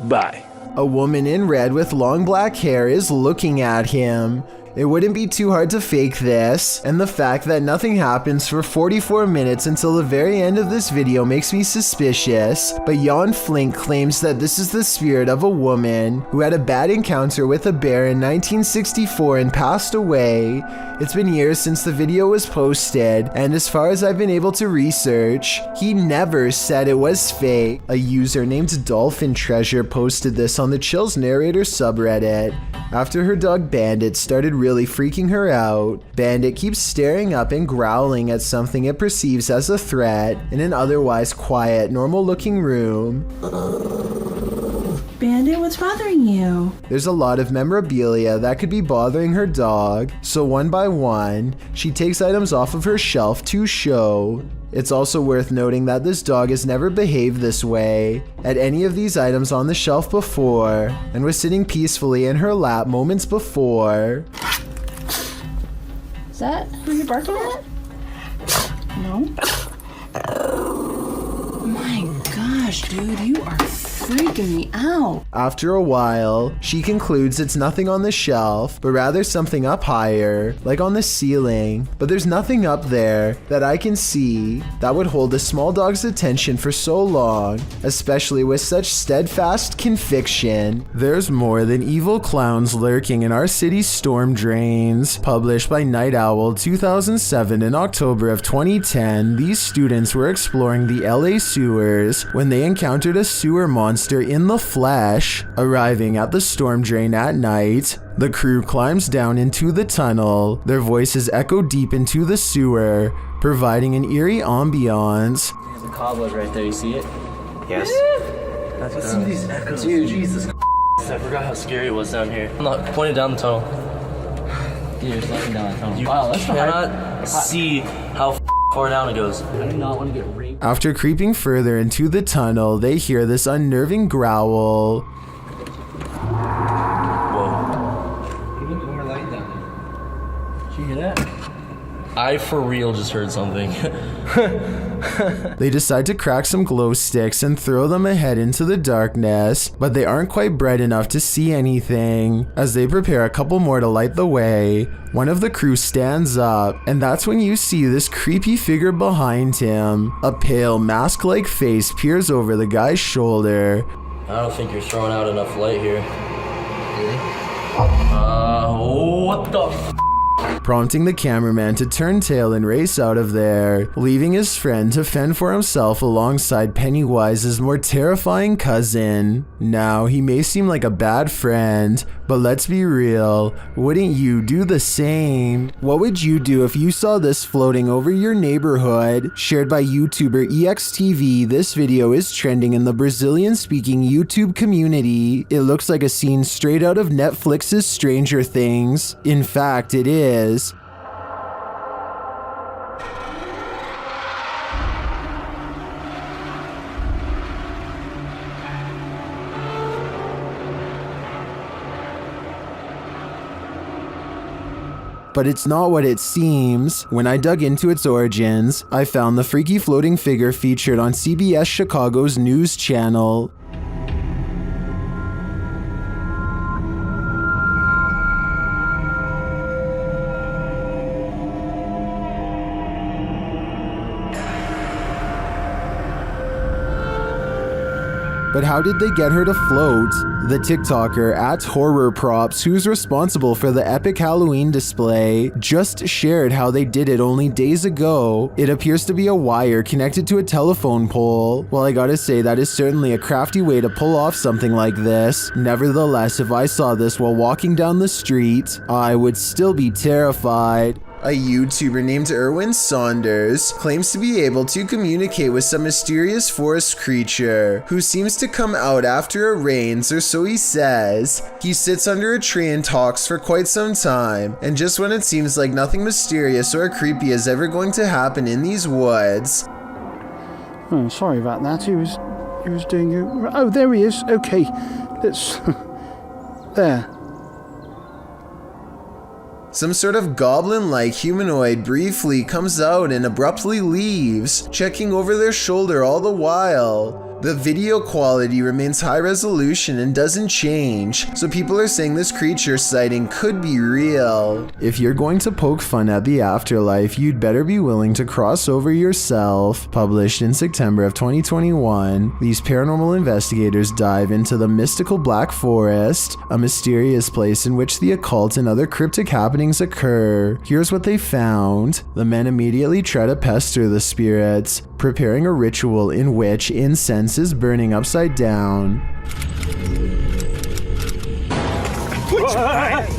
Bye. A woman in red with long black hair is looking at him. It wouldn't be too hard to fake this, and the fact that nothing happens for 44 minutes until the very end of this video makes me suspicious, but Jan Flink claims that this is the spirit of a woman who had a bad encounter with a bear in 1964 and passed away. It's been years since the video was posted, and as far as I've been able to research, he never said it was fake. A user named Dolphin Treasure posted this on the Chills Narrator subreddit. After her dog Bandit started really freaking her out, Bandit keeps staring up and growling at something it perceives as a threat in an otherwise quiet, normal-looking room. Bandit, what's bothering you? There's a lot of memorabilia that could be bothering her dog, so one by one, she takes items off of her shelf to show. It's also worth noting that this dog has never behaved this way at any of these items on the shelf before, and was sitting peacefully in her lap moments before. Is that who you're barking at? No? Oh my gosh, dude, you are freaking me out. After a while, she concludes it's nothing on the shelf, but rather something up higher, like on the ceiling. But there's nothing up there that I can see that would hold a small dog's attention for so long, especially with such steadfast conviction. There's more than evil clowns lurking in our city's storm drains. Published by Night Owl 2007 in October of 2010, these students were exploring the LA sewers when they encountered a sewer monster in the flesh. Arriving at the storm drain at night, the crew climbs down into the tunnel. Their voices echo deep into the sewer, providing an eerie ambiance. There's a cobweb right there, you see it? Yes. Listen to these echoes. Dude, Jesus I forgot how scary it was down here. I'm not pointing down the tunnel. Dude, you're sliding down the tunnel. Wow, that's cannot see how far down it goes. I do not want to get raped. After creeping further into the tunnel, they hear this unnerving growl. Whoa. Look more light down there. Did you hear that? I for real just heard something. They decide to crack some glow sticks and throw them ahead into the darkness, but they aren't quite bright enough to see anything. As they prepare a couple more to light the way, one of the crew stands up, and that's when you see this creepy figure behind him. A pale, mask-like face peers over the guy's shoulder. I don't think you're throwing out enough light here. Really? What the f? Prompting the cameraman to turn tail and race out of there, leaving his friend to fend for himself alongside Pennywise's more terrifying cousin. Now, he may seem like a bad friend, but let's be real, wouldn't you do the same? What would you do if you saw this floating over your neighborhood? Shared by YouTuber EXTV, this video is trending in the Brazilian-speaking YouTube community. It looks like a scene straight out of Netflix's Stranger Things. In fact, it is. But it's not what it seems. When I dug into its origins, I found the freaky floating figure featured on CBS Chicago's news channel. But how did they get her to float? The TikToker @HorrorProps, who's responsible for the epic Halloween display, just shared how they did it only days ago. It appears to be a wire connected to a telephone pole. Well, I gotta say, that is certainly a crafty way to pull off something like this. Nevertheless, if I saw this while walking down the street, I would still be terrified. A YouTuber named Erwin Saunders claims to be able to communicate with some mysterious forest creature who seems to come out after it rains, or so he says. He sits under a tree and talks for quite some time, and just when it seems like nothing mysterious or creepy is ever going to happen in these woods. Oh, sorry about that. He was doing it. Oh, there he is. Okay, let's. There. Some sort of goblin-like humanoid briefly comes out and abruptly leaves, checking over their shoulder all the while. The video quality remains high resolution and doesn't change, so people are saying this creature sighting could be real. If you're going to poke fun at the afterlife, you'd better be willing to cross over yourself. Published in September of 2021, these paranormal investigators dive into the mystical Black Forest, a mysterious place in which the occult and other cryptic happenings occur. Here's what they found. The men immediately try to pester the spirits, preparing a ritual in which incense is burning upside down.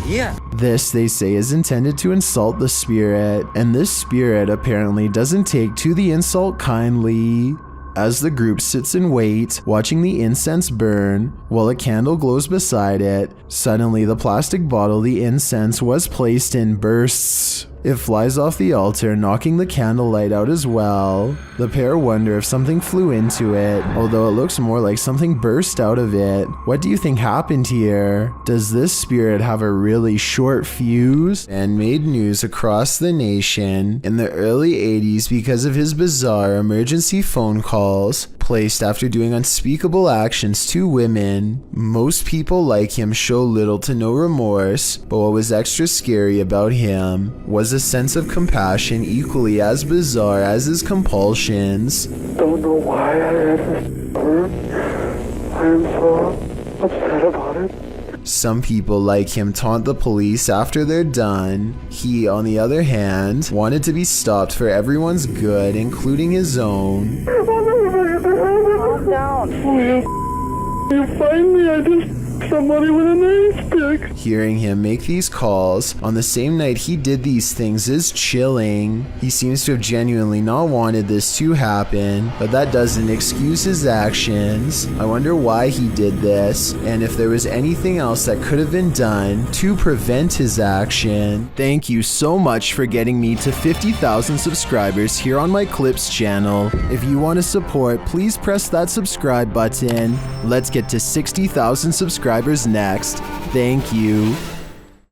Yeah. This, they say, is intended to insult the spirit, and this spirit apparently doesn't take to the insult kindly. As the group sits and waits, watching the incense burn, while a candle glows beside it, suddenly the plastic bottle the incense was placed in bursts. It flies off the altar, knocking the candlelight out as well. The pair wonder if something flew into it, although it looks more like something burst out of it. What do you think happened here? Does this spirit have a really short fuse? And made news across the nation in the early 80s because of his bizarre emergency phone calls placed after doing unspeakable actions to women. Most people like him show little to no remorse, but what was extra scary about him was a sense of compassion equally as bizarre as his compulsions. Don't know why I had this bird. I am so upset about it. Some people like him taunt the police after they're done. He, on the other hand, wanted to be stopped for everyone's good, including his own. Calm down. You find me, I just somebody with a name stick. Hearing him make these calls on the same night he did these things is chilling. He seems to have genuinely not wanted this to happen, but that doesn't excuse his actions. I wonder why he did this, and if there was anything else that could have been done to prevent his action. Thank you so much for getting me to 50,000 subscribers here on my Clips channel. If you want to support, please press that subscribe button. Let's get to 60,000 subscribers next. Thank you.